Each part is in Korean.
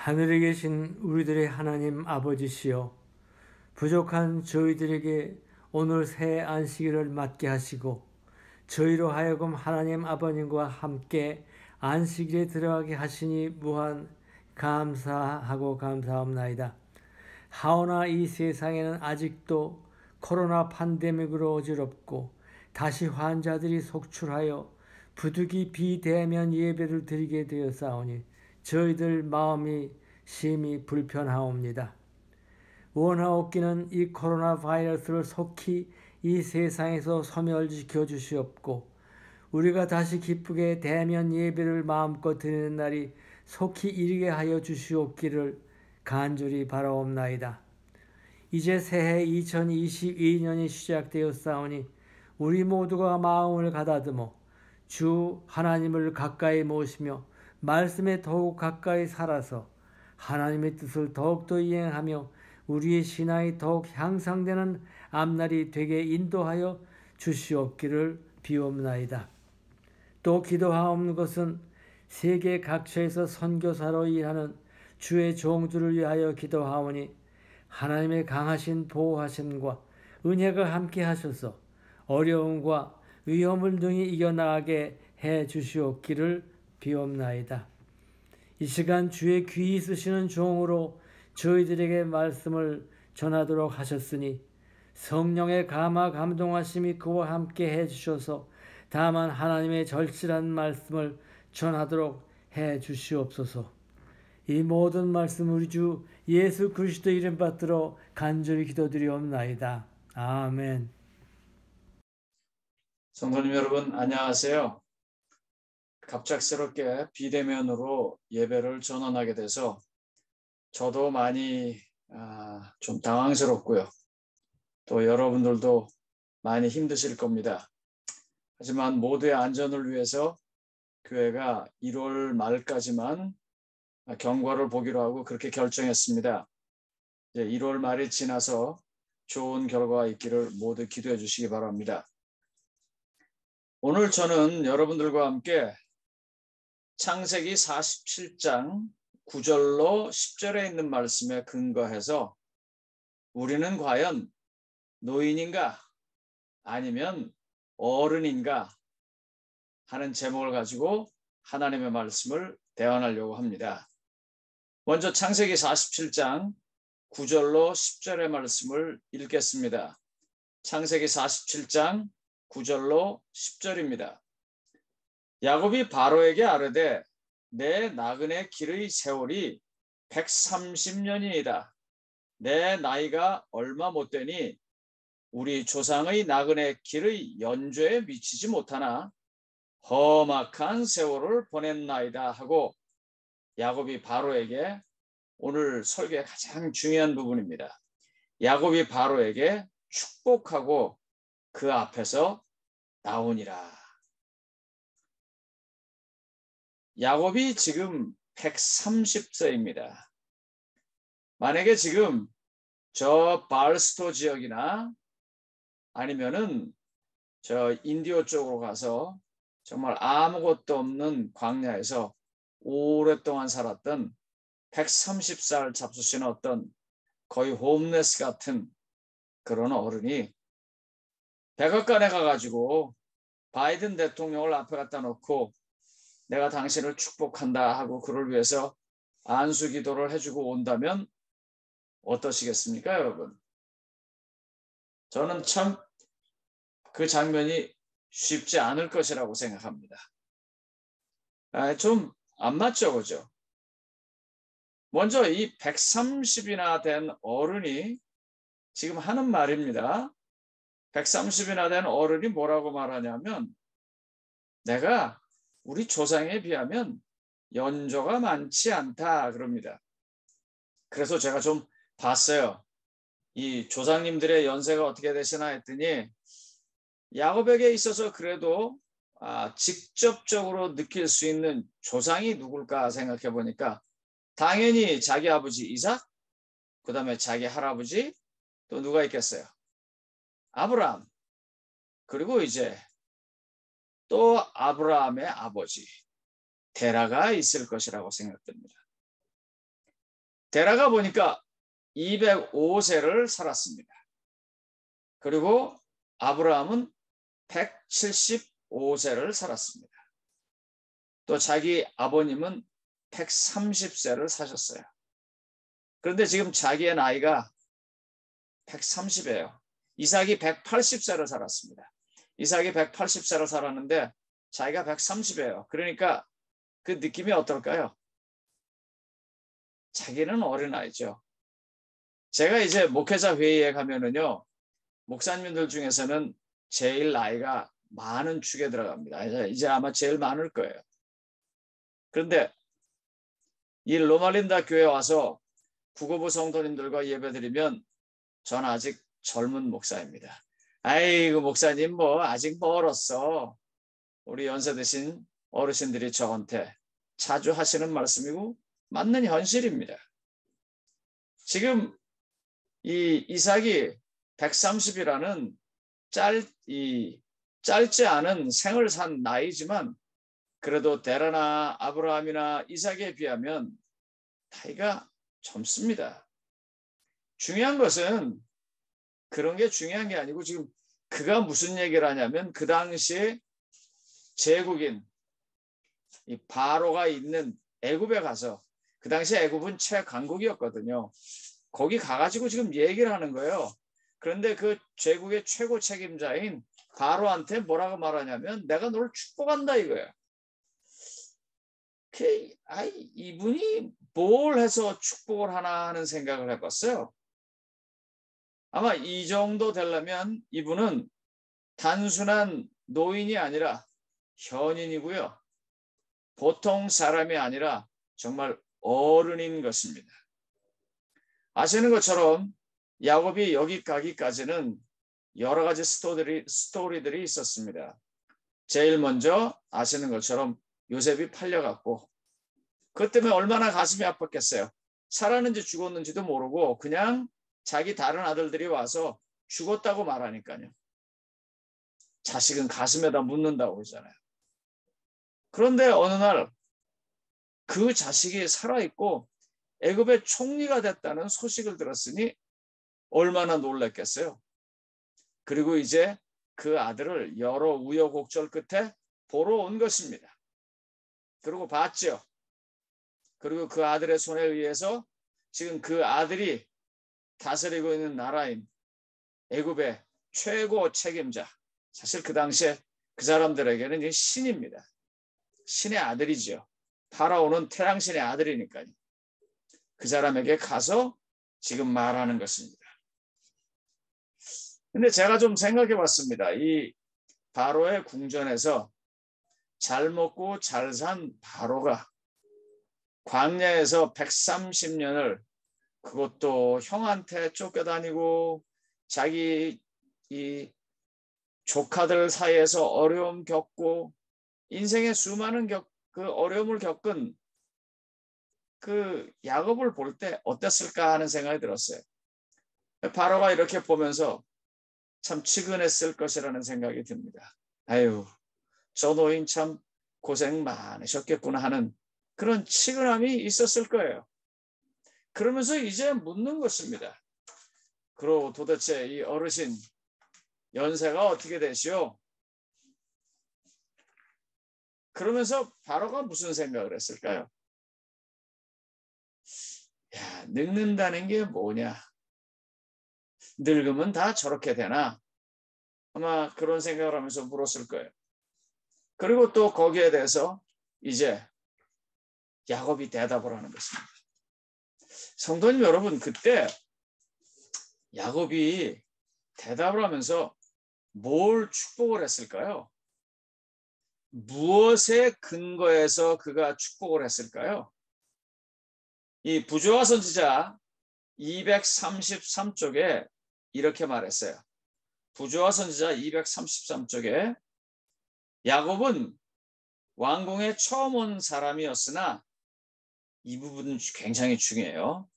하늘에 계신 우리들의 하나님 아버지시여, 부족한 저희들에게 오늘 새 안식일을 맞게 하시고 저희로 하여금 하나님 아버님과 함께 안식일에 들어가게 하시니 무한 감사하고 감사합나이다. 하오나 이 세상에는 아직도 코로나 팬데믹으로 어지럽고 다시 환자들이 속출하여 부득이 비대면 예배를 드리게 되었사오니 저희들 마음이 심히 불편하옵니다. 원하옵기는 이 코로나 바이러스를 속히 이 세상에서 소멸시켜 주시옵고 우리가 다시 기쁘게 대면 예배를 마음껏 드리는 날이 속히 이르게 하여 주시옵기를 간절히 바라옵나이다. 이제 새해 2022년이 시작되었사오니 우리 모두가 마음을 가다듬어 주 하나님을 가까이 모시며 말씀에 더욱 가까이 살아서 하나님의 뜻을 더욱더 이행하며 우리의 신앙이 더욱 향상되는 앞날이 되게 인도하여 주시옵기를 비옵나이다. 또 기도하옵는 것은 세계 각처에서 선교사로 일하는 주의 종들을 위하여 기도하오니 하나님의 강하신 보호하심과 은혜가 함께 하셔서 어려움과 위험을 능히 이겨나가게 해 주시옵기를 비옵나이다. 이 시간 주의 귀 있으시는 종으로 저희들에게 말씀을 전하도록 하셨으니 성령의 감화 감동하심이 그와 함께 해 주셔서 다만 하나님의 절실한 말씀을 전하도록 해 주시옵소서. 이 모든 말씀 우리 주 예수 그리스도 이름 받들어 간절히 기도드리옵나이다. 아멘. 성도님 여러분 안녕하세요. 갑작스럽게 비대면으로 예배를 전환하게 돼서 저도 많이 좀 당황스럽고요. 또 여러분들도 많이 힘드실 겁니다. 하지만 모두의 안전을 위해서 교회가 1월 말까지만 경과를 보기로 하고 그렇게 결정했습니다. 이제 1월 말이 지나서 좋은 결과가 있기를 모두 기도해 주시기 바랍니다. 오늘 저는 여러분들과 함께 창세기 47장 9절로 10절에 있는 말씀에 근거해서 우리는 과연 노인인가 아니면 어른인가 하는 제목을 가지고 하나님의 말씀을 대언하려고 합니다. 먼저 창세기 47장 9절로 10절의 말씀을 읽겠습니다. 창세기 47장 9절로 10절입니다. 야곱이 바로에게 아뢰되 내 나그네 길의 세월이 130년이니이다. 내 나이가 얼마 못되니 우리 조상의 나그네 길의 연좌에 미치지 못하나 험악한 세월을 보냈나이다 하고 야곱이 바로에게 오늘 설교의 가장 중요한 부분입니다. 야곱이 바로에게 축복하고 그 앞에서 나오니라. 야곱이 지금 130세입니다. 만약에 지금 저 바르스토 지역이나 아니면은 저 인디오 쪽으로 가서 정말 아무것도 없는 광야에서 오랫동안 살았던 130살 잡수신 어떤 거의 홈레스 같은 그런 어른이 백악관에 가가지고 바이든 대통령을 앞에 갖다 놓고 내가 당신을 축복한다 하고 그를 위해서 안수 기도를 해주고 온다면 어떠시겠습니까, 여러분? 저는 참 그 장면이 쉽지 않을 것이라고 생각합니다. 좀 안 맞죠, 그죠? 먼저 이 130이나 된 어른이 지금 하는 말입니다. 130이나 된 어른이 뭐라고 말하냐면 내가 우리 조상에 비하면 연조가 많지 않다 그럽니다. 그래서 제가 좀 봤어요. 이 조상님들의 연세가 어떻게 되시나 했더니 야곱에게 있어서 그래도 직접적으로 느낄 수 있는 조상이 누굴까 생각해 보니까 당연히 자기 아버지 이삭, 그 다음에 자기 할아버지, 또 누가 있겠어요? 아브라함, 그리고 이제 또 아브라함의 아버지 테라가 있을 것이라고 생각됩니다. 데라가 보니까 205세를 살았습니다. 그리고 아브라함은 175세를 살았습니다. 또 자기 아버님은 130세를 사셨어요. 그런데 지금 자기의 나이가 130이에요. 이삭이 180세를 살았습니다. 이삭이 180세를 살았는데 자기가 130이에요. 그러니까 그 느낌이 어떨까요? 자기는 어린아이죠. 제가 이제 목회자 회의에 가면은요, 목사님들 중에서는 제일 나이가 많은 축에 들어갑니다. 이제 아마 제일 많을 거예요. 그런데 이 로말린다 교회에 와서 국어부 성도님들과 예배드리면 전 아직 젊은 목사입니다. 아이고 목사님 뭐 아직 멀었어. 우리 연세 드신 어르신들이 저한테 자주 하시는 말씀이고 맞는 현실입니다. 지금 이 이삭이 130이라는 짧지 않은 생을 산 나이지만 그래도 데라나 아브라함이나 이삭에 비하면 나이가 젊습니다. 중요한 것은 그런 게 중요한 게 아니고 지금 그가 무슨 얘기를 하냐면 그 당시에 제국인 이 바로가 있는 애굽에 가서 그 당시에 애굽은 최강국이었거든요. 거기 가가지고 지금 얘기를 하는 거예요. 그런데 그 제국의 최고 책임자인 바로한테 뭐라고 말하냐면 내가 너를 축복한다 이거예요. 이분이 뭘 해서 축복을 하나 하는 생각을 해봤어요. 아마 이 정도 되려면 이분은 단순한 노인이 아니라 현인이고요. 보통 사람이 아니라 정말 어른인 것입니다. 아시는 것처럼 야곱이 여기 가기까지는 여러 가지 스토리들이 있었습니다. 제일 먼저 아시는 것처럼 요셉이 팔려갔고 그것 때문에 얼마나 가슴이 아팠겠어요. 살았는지 죽었는지도 모르고 그냥 자기 다른 아들들이 와서 죽었다고 말하니까요. 자식은 가슴에다 묻는다고 그러잖아요. 그런데 어느 날 그 자식이 살아있고 애굽의 총리가 됐다는 소식을 들었으니 얼마나 놀랐겠어요. 그리고 이제 그 아들을 여러 우여곡절 끝에 보러 온 것입니다. 그리고 봤죠. 그리고 그 아들의 손에 의해서 지금 그 아들이 다스리고 있는 나라인 애굽의 최고 책임자, 사실 그 당시에 그 사람들에게는 신입니다. 신의 아들이죠. 파라오는 태양신의 아들이니까요. 그 사람에게 가서 지금 말하는 것입니다. 근데 제가 좀 생각해 봤습니다. 이 바로의 궁전에서 잘 먹고 잘 산 바로가 광야에서 130년을 그것도 형한테 쫓겨다니고 자기 이 조카들 사이에서 어려움 겪고 인생의 수많은 그 어려움을 겪은 그 야곱을 볼 때 어땠을까 하는 생각이 들었어요. 바로가 이렇게 보면서 참 측은했을 것이라는 생각이 듭니다. 아유, 저 노인 참 고생 많으셨겠구나 하는 그런 측은함이 있었을 거예요. 그러면서 이제 묻는 것입니다. 그리고 도대체 이 어르신 연세가 어떻게 되시오? 그러면서 바로가 무슨 생각을 했을까요? 야, 늙는다는 게 뭐냐? 늙으면 다 저렇게 되나? 아마 그런 생각을 하면서 물었을 거예요. 그리고 또 거기에 대해서 이제 야곱이 대답을 하는 것입니다. 성도님 여러분, 그때 야곱이 대답을 하면서 뭘 축복을 했을까요? 무엇에 근거해서 그가 축복을 했을까요? 이 부조화 선지자 233쪽에 이렇게 말했어요. 부조화 선지자 233쪽에 야곱은 왕궁에 처음 온 사람이었으나 이 부분은 굉장히 중요해요.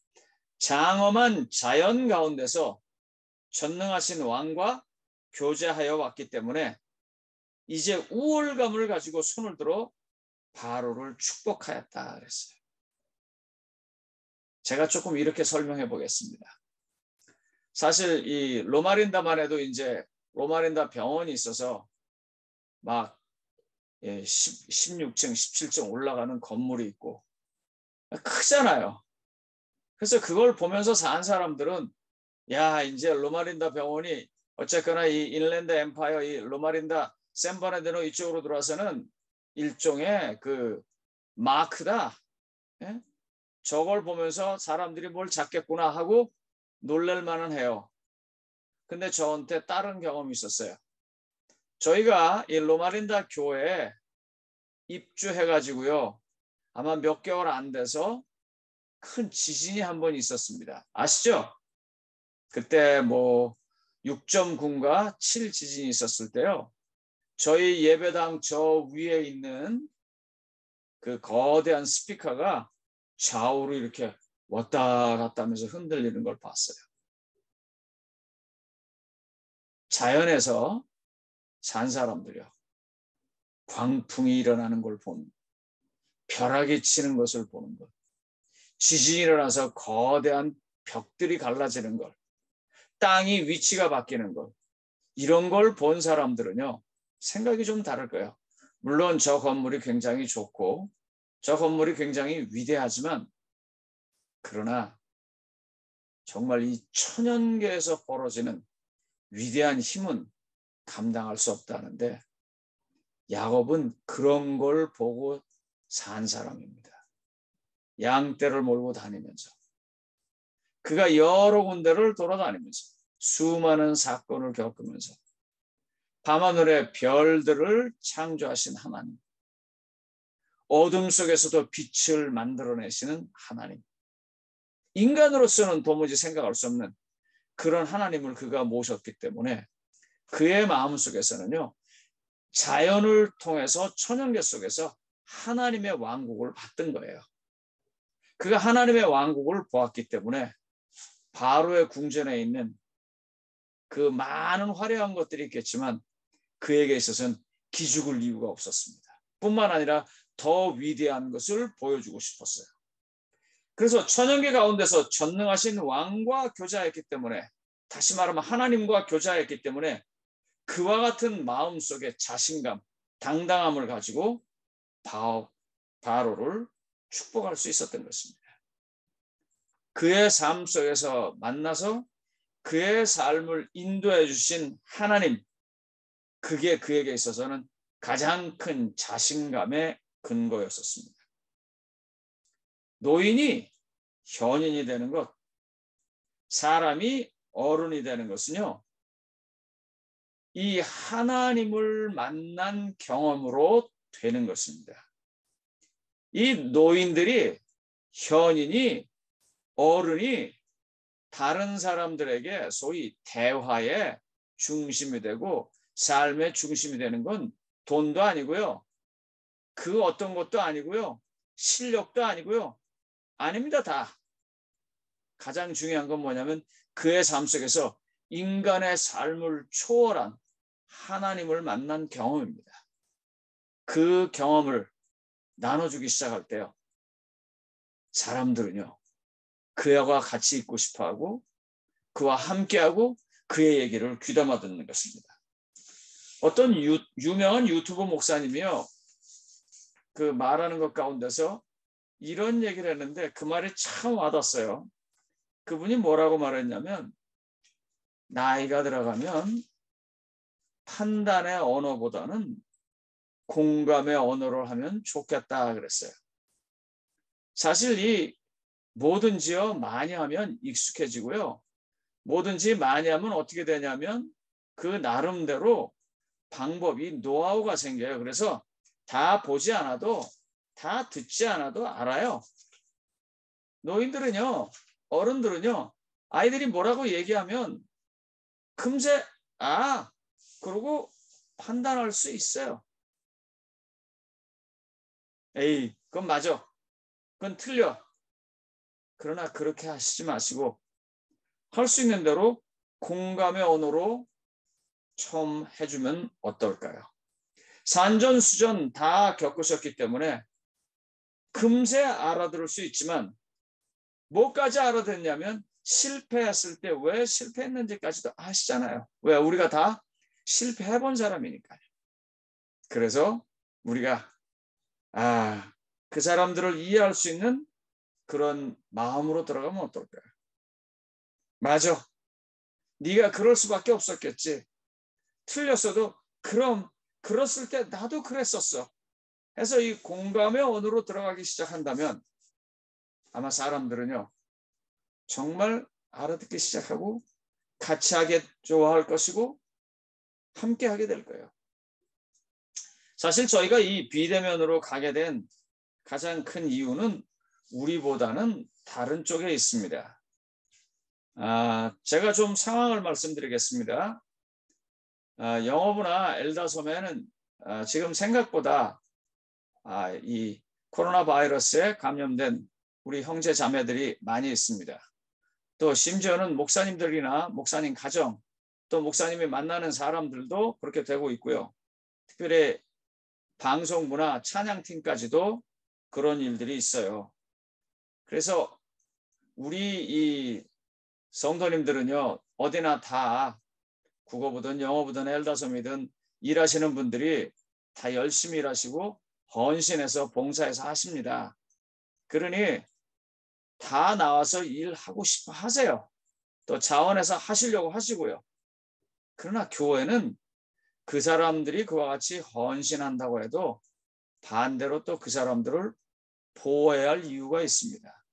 장엄한 자연 가운데서 전능하신 왕과 교제하여 왔기 때문에 이제 우월감을 가지고 손을 들어 바로를 축복하였다 그랬어요. 제가 조금 이렇게 설명해 보겠습니다. 사실 이 로마린다만 해도 이제 로마린다 병원이 있어서 막 16층, 17층 올라가는 건물이 있고 크잖아요. 그래서 그걸 보면서 산 사람들은 야, 이제 로마린다 병원이 어쨌거나 이 인랜드 엠파이어, 이 로마린다 샌버나디노 이쪽으로 들어와서는 일종의 그 마크다. 예? 저걸 보면서 사람들이 뭘 잡겠구나 하고 놀랄 만은 해요. 근데 저한테 다른 경험이 있었어요. 저희가 이 로마린다 교회에 입주해가지고요. 아마 몇 개월 안 돼서 큰 지진이 한 번 있었습니다. 아시죠? 그때 뭐 6.9인가 7 지진이 있었을 때요. 저희 예배당 저 위에 있는 그 거대한 스피커가 좌우로 이렇게 왔다 갔다 하면서 흔들리는 걸 봤어요. 자연에서 산 사람들이요. 광풍이 일어나는 걸 보는, 벼락이 치는 것을 보는 것, 지진이 일어나서 거대한 벽들이 갈라지는 것, 땅이 위치가 바뀌는 것, 이런 걸 본 사람들은요, 생각이 좀 다를 거예요. 물론 저 건물이 굉장히 좋고 저 건물이 굉장히 위대하지만 그러나 정말 이 천연계에서 벌어지는 위대한 힘은 감당할 수 없다는데 야곱은 그런 걸 보고 산 사람입니다. 양떼를 몰고 다니면서 그가 여러 군데를 돌아다니면서 수많은 사건을 겪으면서 밤하늘의 별들을 창조하신 하나님, 어둠 속에서도 빛을 만들어내시는 하나님, 인간으로서는 도무지 생각할 수 없는 그런 하나님을 그가 모셨기 때문에 그의 마음속에서는요, 자연을 통해서 천연계 속에서 하나님의 왕국을 봤던 거예요. 그가 하나님의 왕국을 보았기 때문에 바로의 궁전에 있는 그 많은 화려한 것들이 있겠지만 그에게 있어서는 기죽을 이유가 없었습니다. 뿐만 아니라 더 위대한 것을 보여주고 싶었어요. 그래서 천연계 가운데서 전능하신 왕과 교제했기 때문에, 다시 말하면 하나님과 교제했기 때문에 그와 같은 마음속에 자신감, 당당함을 가지고 바로를 축복할 수 있었던 것입니다. 그의 삶 속에서 만나서 그의 삶을 인도해 주신 하나님, 그게 그에게 있어서는 가장 큰 자신감의 근거였었습니다. 노인이 현인이 되는 것, 사람이 어른이 되는 것은요, 이 하나님을 만난 경험으로 되는 것입니다. 이 노인들이, 현인이, 어른이 다른 사람들에게 소위 대화의 중심이 되고 삶의 중심이 되는 건 돈도 아니고요. 그 어떤 것도 아니고요. 실력도 아니고요. 아닙니다. 다. 가장 중요한 건 뭐냐면 그의 삶 속에서 인간의 삶을 초월한 하나님을 만난 경험입니다. 그 경험을 나눠주기 시작할 때요. 사람들은요. 그와 같이 있고 싶어하고 그와 함께하고 그의 얘기를 귀담아 듣는 것입니다. 어떤 유명한 유튜브 목사님이요. 그 말하는 것 가운데서 이런 얘기를 했는데 그 말이 참 와닿았어요. 그분이 뭐라고 말했냐면 나이가 들어가면 판단의 언어보다는 공감의 언어를 하면 좋겠다 그랬어요. 사실 이 뭐든지요 많이 하면 익숙해지고요. 뭐든지 많이 하면 어떻게 되냐면 그 나름대로 방법이 노하우가 생겨요. 그래서 다 보지 않아도 다 듣지 않아도 알아요. 노인들은요, 어른들은요, 아이들이 뭐라고 얘기하면 금세 그러고 판단할 수 있어요. 에이, 그건 맞아. 그건 틀려. 그러나 그렇게 하시지 마시고 할 수 있는 대로 공감의 언어로 처음 해주면 어떨까요? 산전수전 다 겪으셨기 때문에 금세 알아들을 수 있지만 뭐까지 알아듣냐면 실패했을 때 왜 실패했는지까지도 아시잖아요. 왜? 우리가 다 실패해본 사람이니까요. 그래서 우리가 그 사람들을 이해할 수 있는 그런 마음으로 들어가면 어떨까요? 맞아. 네가 그럴 수밖에 없었겠지. 틀렸어도 그럼 그랬을 때 나도 그랬었어. 해서 이 공감의 언어로 들어가기 시작한다면 아마 사람들은요. 정말 알아듣기 시작하고 같이 하게 좋아할 것이고 함께 하게 될 거예요. 사실 저희가 이 비대면으로 가게 된 가장 큰 이유는 우리보다는 다른 쪽에 있습니다. 제가 좀 상황을 말씀드리겠습니다. 영어부나 엘다솜에는 지금 생각보다 이 코로나 바이러스에 감염된 우리 형제 자매들이 많이 있습니다. 또 심지어는 목사님들이나 목사님 가정, 또 목사님이 만나는 사람들도 그렇게 되고 있고요. 특별히 방송부나 찬양팀까지도 그런 일들이 있어요. 그래서 우리 이 성도님들은요, 어디나 다 국어부든 영어부든 엘다솜이든 일하시는 분들이 다 열심히 일하시고 헌신해서 봉사해서 하십니다. 그러니 다 나와서 일하고 싶어 하세요. 또 자원해서 하시려고 하시고요. 그러나 교회는 그 사람들이 그와 같이 헌신한다고 해도 반대로 또 그 사람들을 보호해야 할 이유가 있습니다.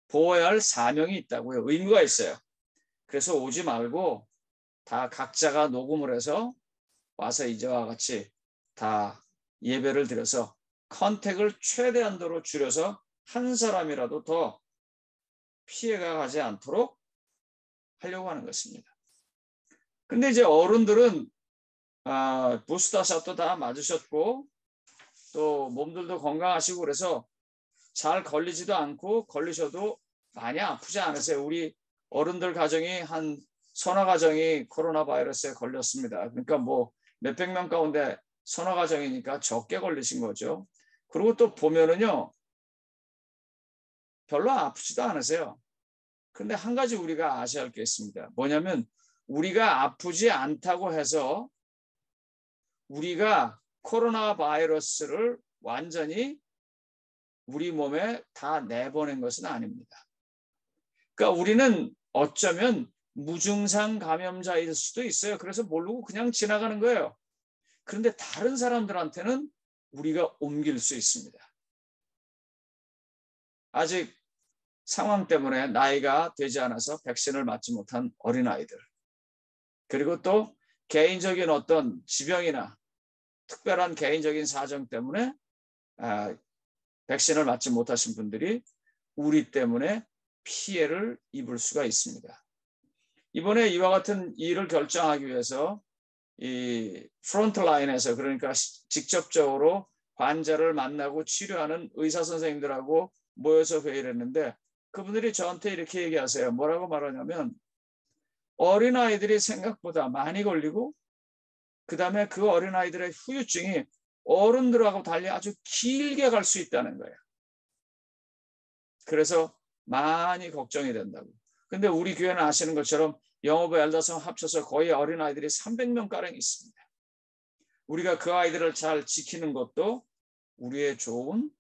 보호해야 할 사명이 있다고요. 의무가 있어요. 그래서 오지 말고 다 각자가 녹음을 해서 와서 이제와 같이 다 예배를 드려서 컨택을 최대한도로 줄여서 한 사람이라도 더 피해가 가지 않도록 하려고 하는 것입니다. 근데 이제 어른들은 부스터샷도 다 맞으셨고 또 몸들도 건강하시고 그래서 잘 걸리지도 않고 걸리셔도 많이 아프지 않으세요. 우리 어른들 가정이 한 서너 가정이 코로나 바이러스에 걸렸습니다. 그러니까 뭐 몇백 명 가운데 서너 가정이니까 적게 걸리신 거죠. 그리고 또 보면은요 별로 아프지도 않으세요. 근데 한 가지 우리가 아셔야 할 게 있습니다. 뭐냐면 우리가 아프지 않다고 해서 우리가 코로나 바이러스를 완전히 우리 몸에 다 내보낸 것은 아닙니다. 그러니까 우리는 어쩌면 무증상 감염자일 수도 있어요. 그래서 모르고 그냥 지나가는 거예요. 그런데 다른 사람들한테는 우리가 옮길 수 있습니다. 아직 상황 때문에 나이가 되지 않아서 백신을 맞지 못한 어린아이들, 그리고 또 개인적인 어떤 지병이나 특별한 개인적인 사정 때문에 백신을 맞지 못하신 분들이 우리 때문에 피해를 입을 수가 있습니다. 이번에 이와 같은 일을 결정하기 위해서 이 프론트라인에서, 그러니까 직접적으로 환자를 만나고 치료하는 의사 선생님들하고 모여서 회의를 했는데 그분들이 저한테 이렇게 얘기하세요. 뭐라고 말하냐면 어린아이들이 생각보다 많이 걸리고 그 다음에 그 어린아이들의 후유증이 어른들하고 달리 아주 길게 갈 수 있다는 거예요. 그래서 많이 걱정이 된다고. 근데 우리 교회는 아시는 것처럼 영어부 엘다솜 합쳐서 거의 어린아이들이 300명가량 있습니다. 우리가 그 아이들을 잘 지키는 것도 우리의 좋은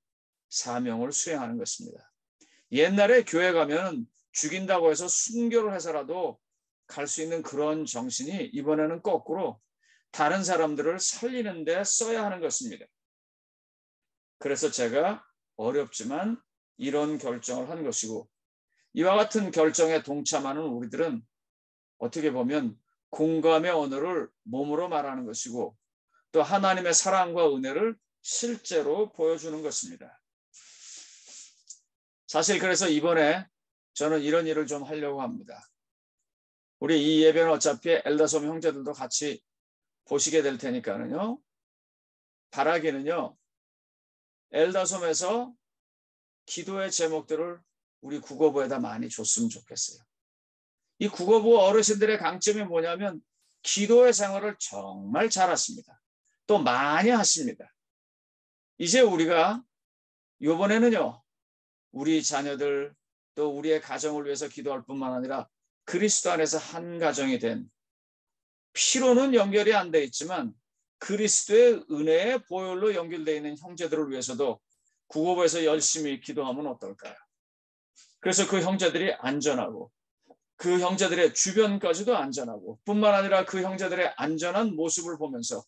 사명을 수행하는 것입니다. 옛날에 교회 가면 죽인다고 해서 순교를 해서라도 갈 수 있는 그런 정신이 이번에는 거꾸로 다른 사람들을 살리는 데 써야 하는 것입니다. 그래서 제가 어렵지만 이런 결정을 한 것이고, 이와 같은 결정에 동참하는 우리들은 어떻게 보면 공감의 언어를 몸으로 말하는 것이고 또 하나님의 사랑과 은혜를 실제로 보여주는 것입니다. 사실 그래서 이번에 저는 이런 일을 좀 하려고 합니다. 우리 이 예배는 어차피 엘다솜 형제들도 같이 보시게 될 테니까는요. 바라기는요. 엘다솜에서 기도의 제목들을 우리 국어부에다 많이 줬으면 좋겠어요. 이 국어부 어르신들의 강점이 뭐냐면 기도의 생활을 정말 잘하십니다. 또 많이 하십니다. 이제 우리가 이번에는요. 우리 자녀들, 또 우리의 가정을 위해서 기도할 뿐만 아니라 그리스도 안에서 한 가정이 된, 피로는 연결이 안 돼 있지만 그리스도의 은혜의 보혈로 연결되어 있는 형제들을 위해서도 구호부에서 열심히 기도하면 어떨까요? 그래서 그 형제들이 안전하고 그 형제들의 주변까지도 안전하고 뿐만 아니라 그 형제들의 안전한 모습을 보면서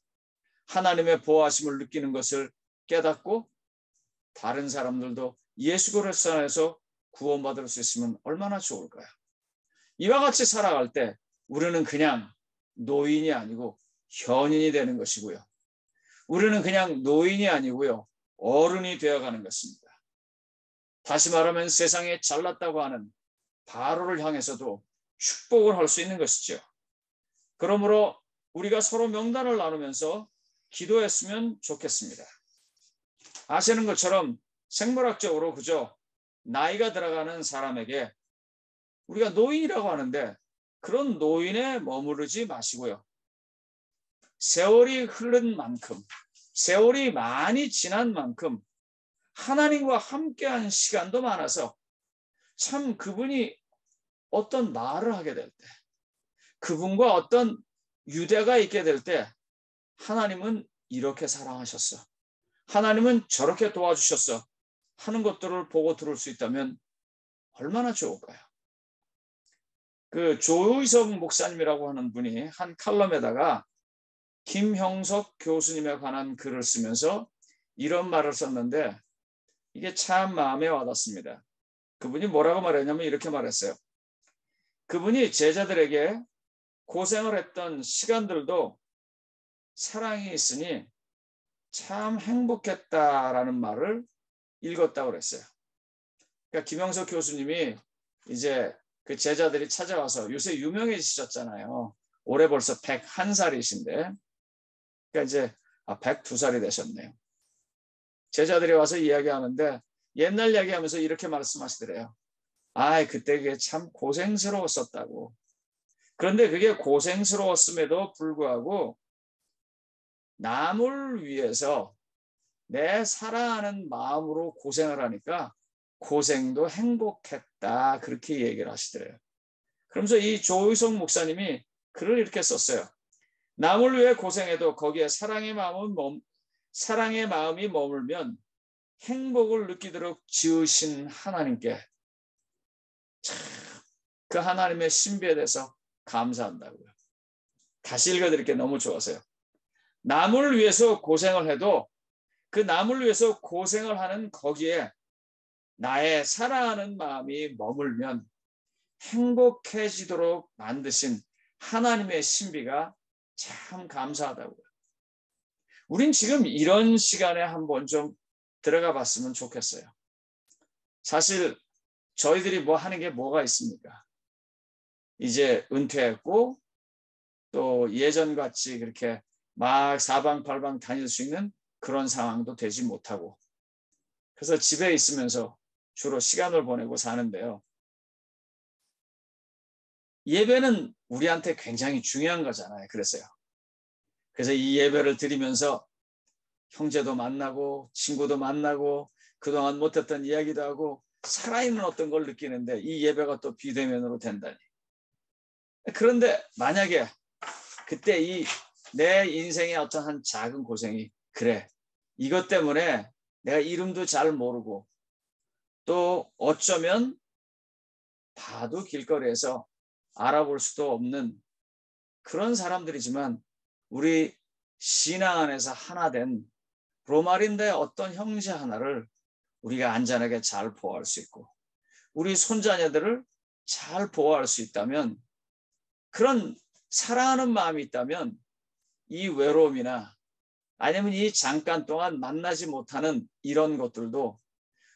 하나님의 보호하심을 느끼는 것을 깨닫고 다른 사람들도 예수 그리스도 안에서 구원받을 수 있으면 얼마나 좋을까요? 이와 같이 살아갈 때 우리는 그냥 노인이 아니고 현인이 되는 것이고요. 우리는 그냥 노인이 아니고요. 어른이 되어가는 것입니다. 다시 말하면 세상에 잘났다고 하는 바로를 향해서도 축복을 할 수 있는 것이죠. 그러므로 우리가 서로 명단을 나누면서 기도했으면 좋겠습니다. 아시는 것처럼 생물학적으로 그저 나이가 들어가는 사람에게 우리가 노인이라고 하는데 그런 노인에 머무르지 마시고요. 세월이 흐른 만큼, 세월이 많이 지난 만큼 하나님과 함께한 시간도 많아서 참 그분이 어떤 말을 하게 될 때, 그분과 어떤 유대가 있게 될 때 하나님은 이렇게 사랑하셨어, 하나님은 저렇게 도와주셨어 하는 것들을 보고 들을 수 있다면 얼마나 좋을까요? 그 조의석 목사님이라고 하는 분이 한 칼럼에다가 김형석 교수님에 관한 글을 쓰면서 이런 말을 썼는데 이게 참 마음에 와닿습니다. 그분이 뭐라고 말했냐면 이렇게 말했어요. 그분이 제자들에게 고생을 했던 시간들도 사랑이 있으니 참 행복했다라는 말을 읽었다고 그랬어요. 그러니까 김형석 교수님이 이제 그 제자들이 찾아와서 요새 유명해지셨잖아요. 올해 벌써 101살이신데 그러니까 이제 102살이 되셨네요. 제자들이 와서 이야기하는데 옛날 이야기하면서 이렇게 말씀하시더래요. 그때 그게 참 고생스러웠었다고. 그런데 그게 고생스러웠음에도 불구하고 남을 위해서 내 사랑하는 마음으로 고생을 하니까 고생도 행복했다. 그렇게 얘기를 하시더래요. 그러면서 이 조의석 목사님이 글을 이렇게 썼어요. 남을 위해 고생해도 거기에 사랑의 마음이 머물면 행복을 느끼도록 지으신 하나님께 참 그 하나님의 신비에 대해서 감사한다고요. 다시 읽어드릴게요. 너무 좋아서요. 남을 위해서 고생을 해도 그 남을 위해서 고생을 하는 거기에 나의 사랑하는 마음이 머물면 행복해지도록 만드신 하나님의 신비가 참 감사하다고요. 우린 지금 이런 시간에 한번 좀 들어가 봤으면 좋겠어요. 사실 저희들이 뭐 하는 게 뭐가 있습니까? 이제 은퇴했고 또 예전같이 그렇게 막 사방팔방 다닐 수 있는 그런 상황도 되지 못하고 그래서 집에 있으면서 주로 시간을 보내고 사는데요. 예배는 우리한테 굉장히 중요한 거잖아요. 그래서 이 예배를 드리면서 형제도 만나고 친구도 만나고 그동안 못했던 이야기도 하고 살아있는 어떤 걸 느끼는데 이 예배가 또 비대면으로 된다니. 그런데 만약에 그때 이 내 인생의 어떤 한 작은 고생이 그래 이것 때문에 내가 이름도 잘 모르고 또 어쩌면 봐도 길거리에서 알아볼 수도 없는 그런 사람들이지만 우리 신앙 안에서 하나 된 로마린의 어떤 형제 하나를 우리가 안전하게 잘 보호할 수 있고 우리 손자녀들을 잘 보호할 수 있다면 그런 사랑하는 마음이 있다면 이 외로움이나 아니면 이 잠깐 동안 만나지 못하는 이런 것들도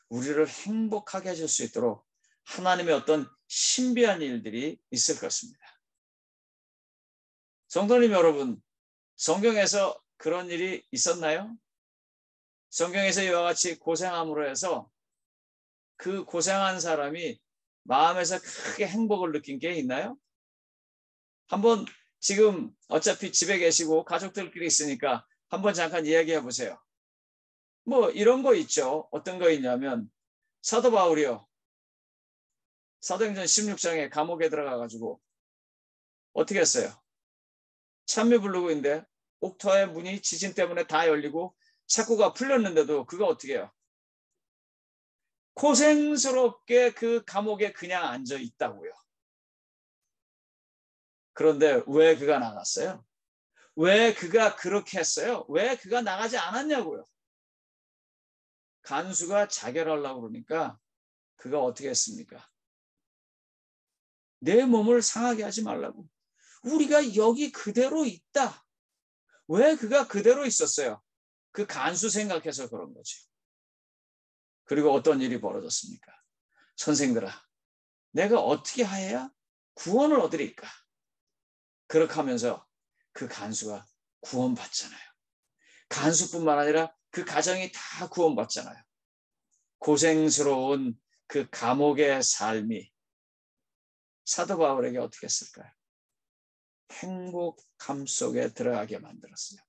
우리를 행복하게 해줄 수 있도록 하나님의 어떤 신비한 일들이 있을 것입니다. 성도님 여러분, 성경에서 그런 일이 있었나요? 성경에서 이와 같이 고생함으로 해서 그 고생한 사람이 마음에서 크게 행복을 느낀 게 있나요? 한번 지금 어차피 집에 계시고 가족들끼리 있으니까 한번 잠깐 이야기해 보세요. 뭐 이런 거 있죠. 어떤 거 있냐면 사도 바울이요. 사도행전 16장에 감옥에 들어가가지고 어떻게 했어요? 찬미 부르고 있는데 옥터의 문이 지진 때문에 다 열리고 착고가 풀렸는데도 그거 어떻게 해요? 고생스럽게 그 감옥에 그냥 앉아 있다고요. 그런데 왜 그가 나갔어요? 왜 그가 그렇게 했어요? 왜 그가 나가지 않았냐고요. 간수가 자결하려고 그러니까 그가 어떻게 했습니까? 내 몸을 상하게 하지 말라고. 우리가 여기 그대로 있다. 왜 그가 그대로 있었어요? 그 간수 생각해서 그런 거죠. 그리고 어떤 일이 벌어졌습니까? 선생들아, 내가 어떻게 해야 구원을 얻으리까? 그렇게 하면서 그 간수가 구원받잖아요. 간수뿐만 아니라 그 가정이 다 구원받잖아요. 고생스러운 그 감옥의 삶이 사도 바울에게 어떻게 했을까요? 행복함 속에 들어가게 만들었어요.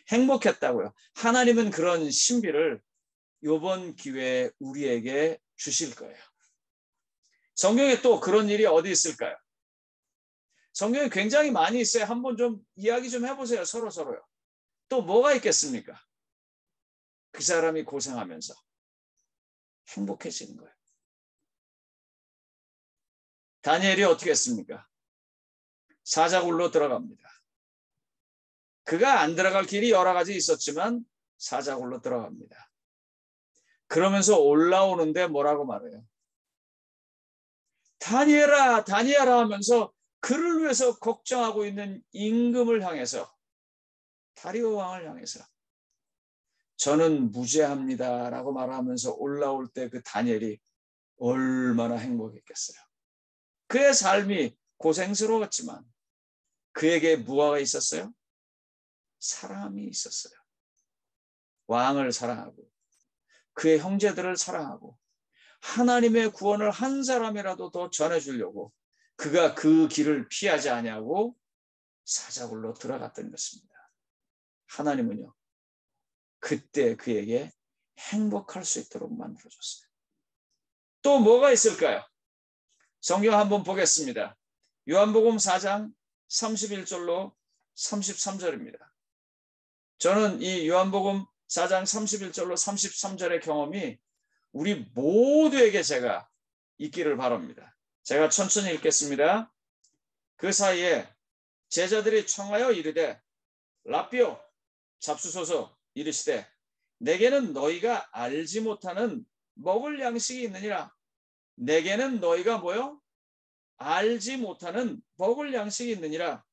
행복했다고요. 하나님은 그런 신비를 이번 기회에 우리에게 주실 거예요. 성경에 또 그런 일이 어디 있을까요? 성경에 굉장히 많이 있어요. 한번 좀 이야기 좀 해보세요. 서로요. 또 뭐가 있겠습니까? 그 사람이 고생하면서 행복해지는 거예요. 다니엘이 어떻게 했습니까? 사자굴로 들어갑니다. 그가 안 들어갈 길이 여러 가지 있었지만 사자굴로 들어갑니다. 그러면서 올라오는데 뭐라고 말해요? 다니엘아, 다니엘아 하면서 그를 위해서 걱정하고 있는 임금을 향해서, 다리오 왕을 향해서 저는 무죄합니다 라고 말하면서 올라올 때 그 다니엘이 얼마나 행복했겠어요. 그의 삶이 고생스러웠지만 그에게 무엇가 있었어요? 사랑이 있었어요. 왕을 사랑하고 그의 형제들을 사랑하고 하나님의 구원을 한 사람이라도 더 전해주려고 그가 그 길을 피하지 아니하고 사자굴로 들어갔던 것입니다. 하나님은요, 그때 그에게 행복할 수 있도록 만들어줬어요. 또 뭐가 있을까요? 성경 한번 보겠습니다. 요한복음 4장 31절로 33절입니다. 저는 이 요한복음 4장 31절로 33절의 경험이 우리 모두에게 제가 있기를 바랍니다. 제가 천천히 읽겠습니다. 그 사이에 제자들이 청하여 이르되 라삐오 잡수소서 이르시되 내게는 너희가 알지 못하는 먹을 양식이 있느니라. 내게는 너희가 뭐요? 알지 못하는 먹을 양식이 있느니라.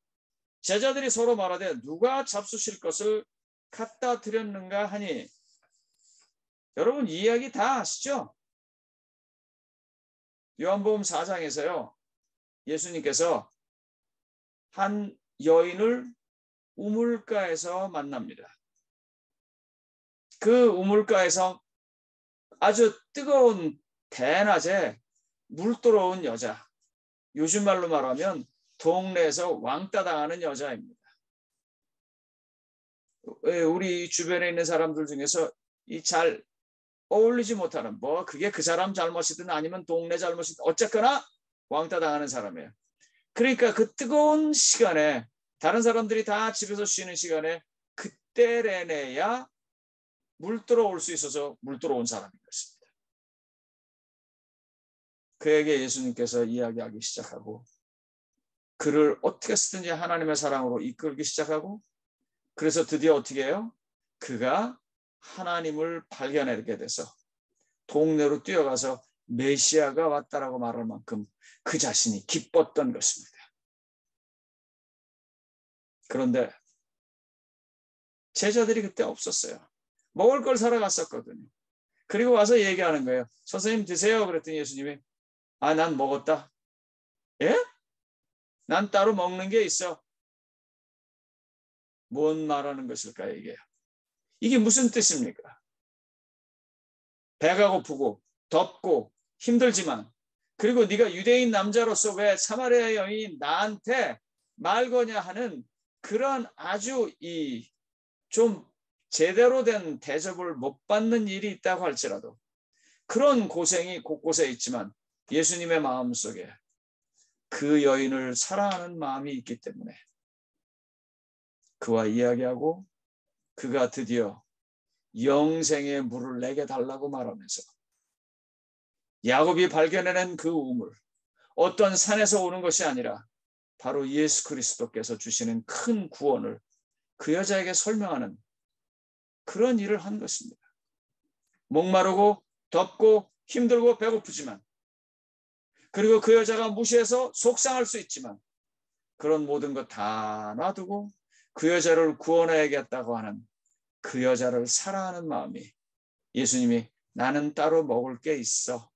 제자들이 서로 말하되 누가 잡수실 것을 갖다 드렸는가 하니, 여러분 이 이야기 다 아시죠? 요한복음 4장에서요. 예수님께서 한 여인을 우물가에서 만납니다. 그 우물가에서 아주 뜨거운 대낮에 물 들어온 여자, 요즘 말로 말하면 동네에서 왕따 당하는 여자입니다. 우리 주변에 있는 사람들 중에서 이 잘 어울리지 못하는, 뭐 그게 그 사람 잘못이든 아니면 동네 잘못이든 어쨌거나 왕따 당하는 사람이에요. 그러니까 그 뜨거운 시간에 다른 사람들이 다 집에서 쉬는 시간에 그때 내내야 물 들어올 수 있어서 물 들어온 사람인 것입니다. 그에게 예수님께서 이야기하기 시작하고 그를 어떻게 쓰든지 하나님의 사랑으로 이끌기 시작하고, 그래서 드디어 어떻게 해요? 그가 하나님을 발견하게 돼서 동네로 뛰어가서 메시아가 왔다라고 말할 만큼 그 자신이 기뻤던 것입니다. 그런데 제자들이 그때 없었어요. 먹을 걸 사러 갔었거든요. 그리고 와서 얘기하는 거예요. 선생님 드세요. 그랬더니 예수님이 난 먹었다. 예? 난 따로 먹는 게 있어. 뭔 말하는 것일까요, 이게? 이게 무슨 뜻입니까? 배가 고프고 덥고 힘들지만, 그리고 네가 유대인 남자로서 왜 사마리아 여인이 나한테 말 거냐 하는 그런 아주 좀 제대로 된 대접을 못 받는 일이 있다고 할지라도, 그런 고생이 곳곳에 있지만 예수님의 마음속에 그 여인을 사랑하는 마음이 있기 때문에 그와 이야기하고 그가 드디어 영생의 물을 내게 달라고 말하면서 야곱이 발견해낸 그 우물, 어떤 산에서 오는 것이 아니라 바로 예수 그리스도께서 주시는 큰 구원을 그 여자에게 설명하는 그런 일을 한 것입니다. 목마르고 덥고 힘들고 배고프지만, 그리고 그 여자가 무시해서 속상할 수 있지만 그런 모든 것 다 놔두고 그 여자를 구원해야겠다고 하는 그 여자를 사랑하는 마음이, 예수님이 나는 따로 먹을 게 있어,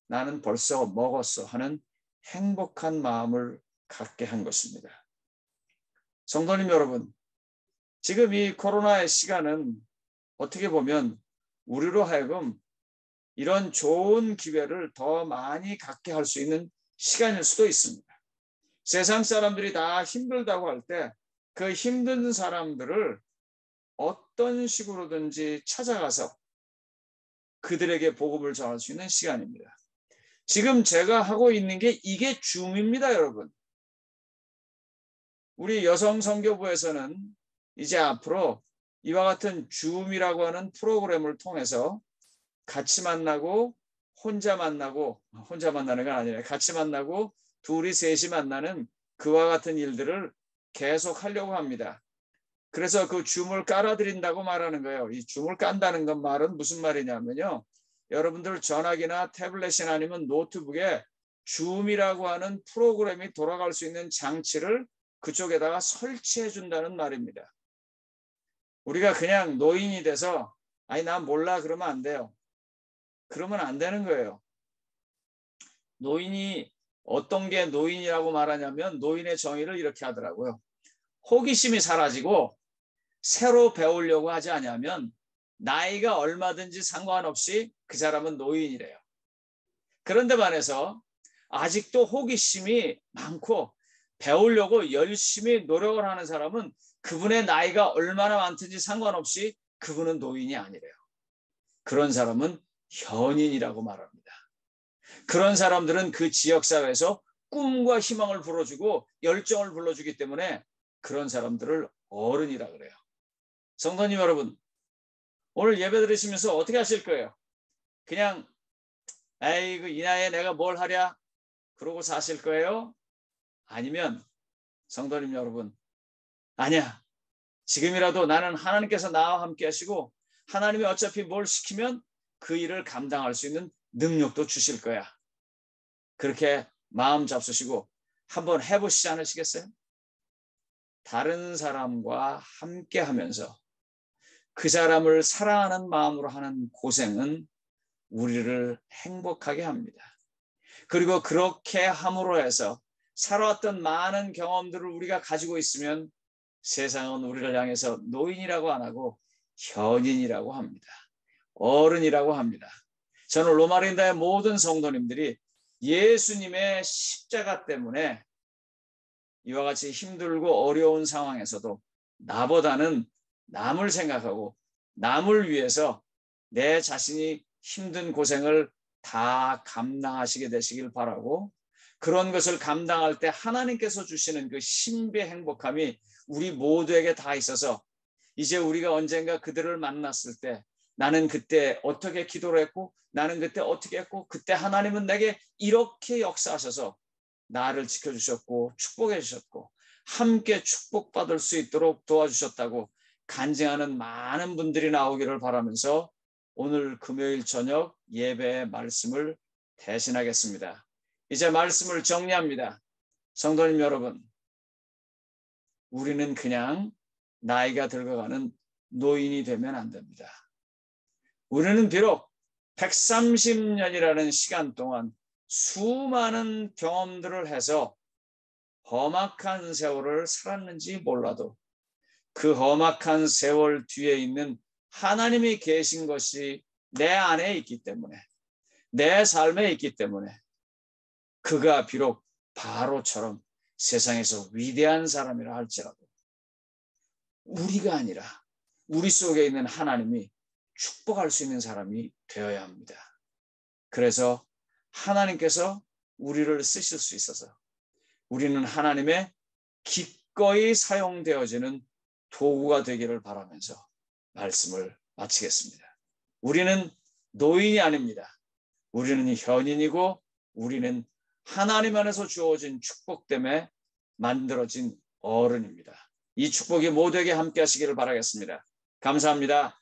나는 벌써 먹었어 하는 행복한 마음을 갖게 한 것입니다. 성도님 여러분, 지금 이 코로나의 시간은 어떻게 보면 우리로 하여금 이런 좋은 기회를 더 많이 갖게 할 수 있는 시간일 수도 있습니다. 세상 사람들이 다 힘들다고 할 때 그 힘든 사람들을 어떤 식으로든지 찾아가서 그들에게 복음을 전할 수 있는 시간입니다. 지금 제가 하고 있는 게 이게 줌입니다, 여러분. 우리 여성 선교부에서는 이제 앞으로 이와 같은 줌이라고 하는 프로그램을 통해서 같이 만나고 혼자 만나는 건 아니라 같이 만나고 둘이 셋이 만나는 그와 같은 일들을 계속 하려고 합니다. 그래서 그 줌을 깔아드린다고 말하는 거예요. 이 줌을 깐다는 건 말은 무슨 말이냐면요, 여러분들 전화기나 태블릿이나 아니면 노트북에 줌이라고 하는 프로그램이 돌아갈 수 있는 장치를 그쪽에다가 설치해 준다는 말입니다. 우리가 그냥 노인이 돼서 아니 난 몰라 그러면 안 돼요. 그러면 안 되는 거예요. 노인이 어떤 게 노인이라고 말하냐면 노인의 정의를 이렇게 하더라고요. 호기심이 사라지고 새로 배우려고 하지 않으면 나이가 얼마든지 상관없이 그 사람은 노인이래요. 그런데 반해서 아직도 호기심이 많고 배우려고 열심히 노력을 하는 사람은 그분의 나이가 얼마나 많든지 상관없이 그분은 노인이 아니래요. 그런 사람은 현인이라고 말합니다. 그런 사람들은 그 지역사회에서 꿈과 희망을 불어주고 열정을 불러주기 때문에 그런 사람들을 어른이라 그래요. 성도님 여러분, 오늘 예배 드리시면서 어떻게 하실 거예요? 그냥 에이 이 나이에 내가 뭘 하랴 그러고 사실 거예요? 아니면 성도님 여러분, 아니야, 지금이라도 나는 하나님께서 나와 함께 하시고 하나님이 어차피 뭘 시키면 그 일을 감당할 수 있는 능력도 주실 거야. 그렇게 마음 잡수시고 한번 해보시지 않으시겠어요? 다른 사람과 함께 하면서 그 사람을 사랑하는 마음으로 하는 고생은 우리를 행복하게 합니다. 그리고 그렇게 함으로 해서 살아왔던 많은 경험들을 우리가 가지고 있으면 세상은 우리를 향해서 노인이라고 안 하고 현인이라고 합니다. 어른이라고 합니다. 저는 로마린다의 모든 성도님들이 예수님의 십자가 때문에 이와 같이 힘들고 어려운 상황에서도 나보다는 남을 생각하고 남을 위해서 내 자신이 힘든 고생을 다 감당하시게 되시길 바라고, 그런 것을 감당할 때 하나님께서 주시는 그 신비의 행복함이 우리 모두에게 다 있어서 이제 우리가 언젠가 그들을 만났을 때 나는 그때 어떻게 기도를 했고 나는 그때 어떻게 했고 그때 하나님은 내게 이렇게 역사하셔서 나를 지켜주셨고 축복해 주셨고 함께 축복받을 수 있도록 도와주셨다고 간증하는 많은 분들이 나오기를 바라면서 오늘 금요일 저녁 예배의 말씀을 대신하겠습니다. 이제 말씀을 정리합니다. 성도님 여러분, 우리는 그냥 나이가 들어가는 노인이 되면 안 됩니다. 우리는 비록 130년이라는 시간 동안 수많은 경험들을 해서 험악한 세월을 살았는지 몰라도 그 험악한 세월 뒤에 있는 하나님이 계신 것이 내 안에 있기 때문에, 내 삶에 있기 때문에 그가 비록 바로처럼 세상에서 위대한 사람이라 할지라도 우리가 아니라 우리 속에 있는 하나님이 축복할 수 있는 사람이 되어야 합니다. 그래서 하나님께서 우리를 쓰실 수 있어서 우리는 하나님의 기꺼이 사용되어지는 도구가 되기를 바라면서 말씀을 마치겠습니다. 우리는 노인이 아닙니다. 우리는 현인이고 우리는 하나님 안에서 주어진 축복 때문에 만들어진 어른입니다. 이 축복이 모두에게 함께 하시기를 바라겠습니다. 감사합니다.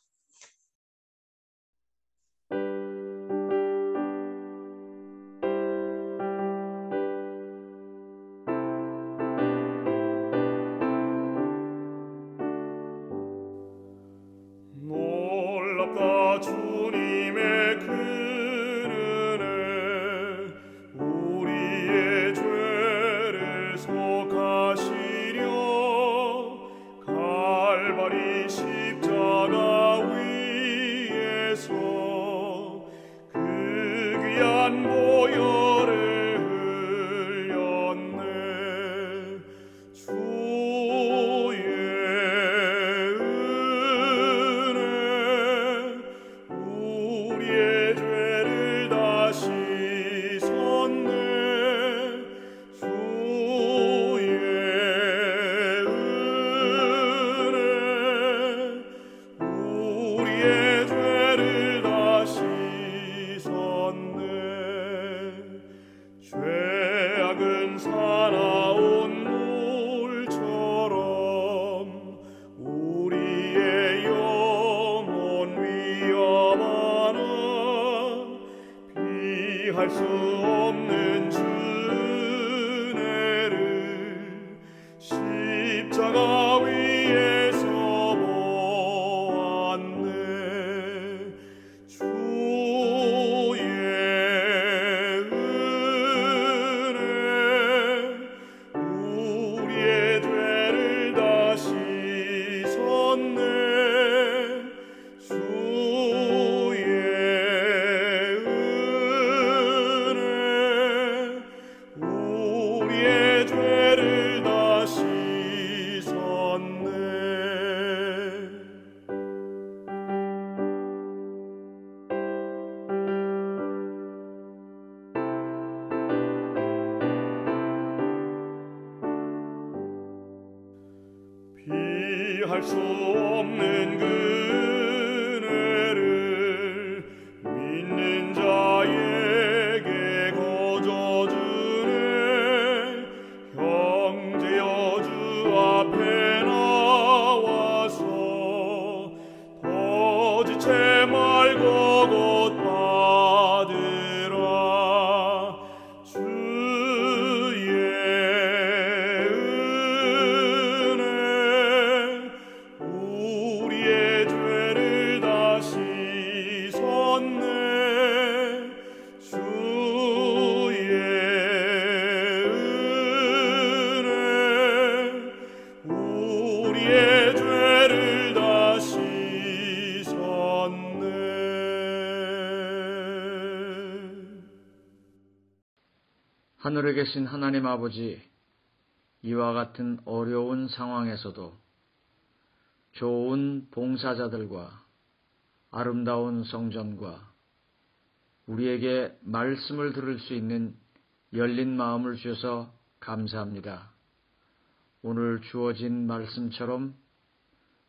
놀랍다 주님의 그 은혜 우리의 죄를 속하시려 갈바리 십자가 위에서 그 귀한 보혈을 흘렸네. 주의 은혜 우리의 죄를 다 씻었네. 주의 은혜 우리의 죄를 다 씻었네. 죄악은 사나운 물처럼 우리의 영혼 위험하나 피할 수 없는 은혜를 십자가 위에서 보았네. 주의 은혜 우리의 죄를 다 씻었네. 주의 은혜 우리의 죄를 다 씻었네. 피할 수 없는 그 은혜를 믿는 자에게 거저 주네. 형제여 주 앞에 나와서 더 지체 말고 곧 받으라. 주의 은혜 우리의 죄를 다 씻었네. 주의 은혜 우리의 죄를 다 씻었네. 하늘에 계신 하나님 아버지, 이와 같은 어려운 상황에서도 좋은 봉사자들과 아름다운 성전과 우리에게 말씀을 들을 수 있는 열린 마음을 주셔서 감사합니다. 오늘 주어진 말씀처럼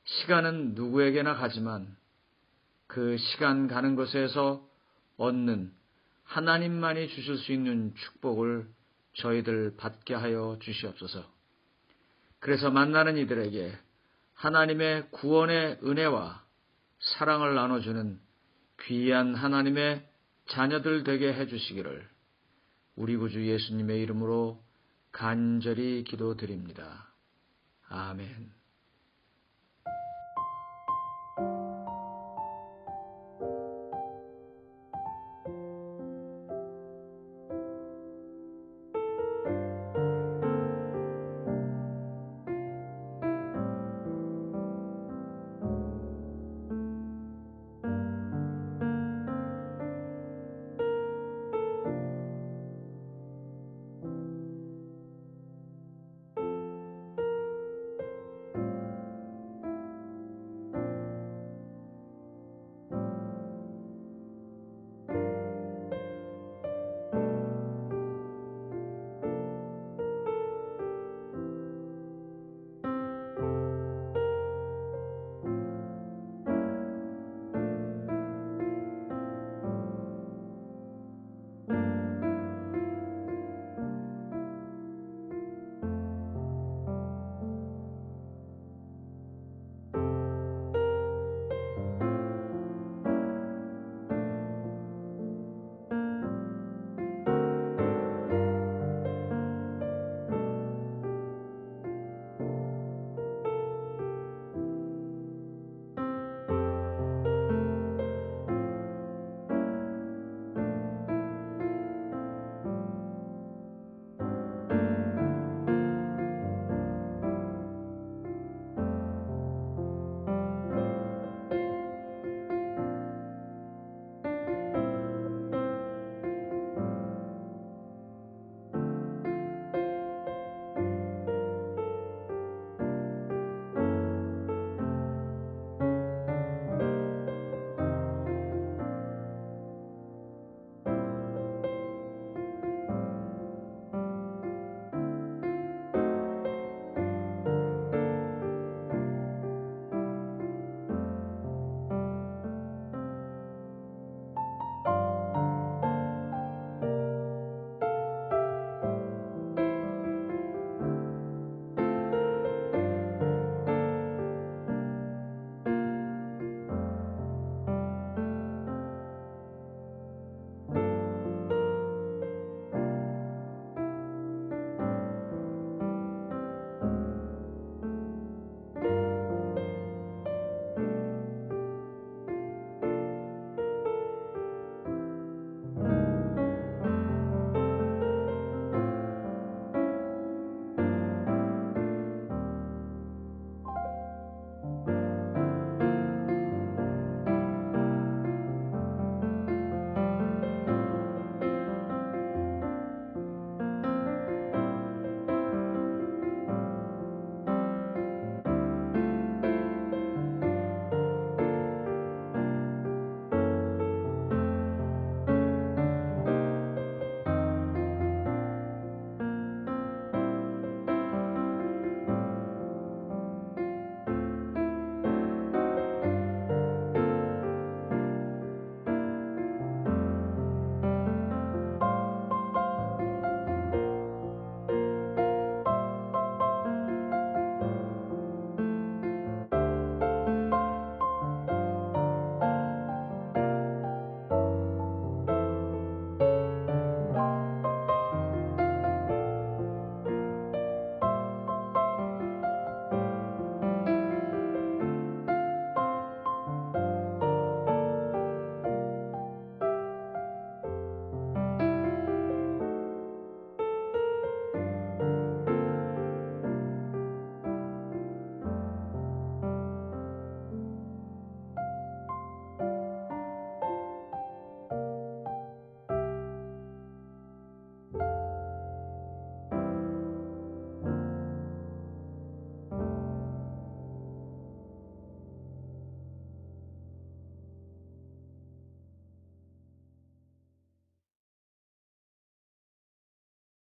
시간은 누구에게나 가지만 그 시간 가는 것에서 얻는 하나님만이 주실 수 있는 축복을 저희들 받게 하여 주시옵소서. 그래서 만나는 이들에게 하나님의 구원의 은혜와 사랑을 나눠주는 귀한 하나님의 자녀들 되게 해주시기를 우리 구주 예수님의 이름으로 간절히 기도드립니다. 아멘.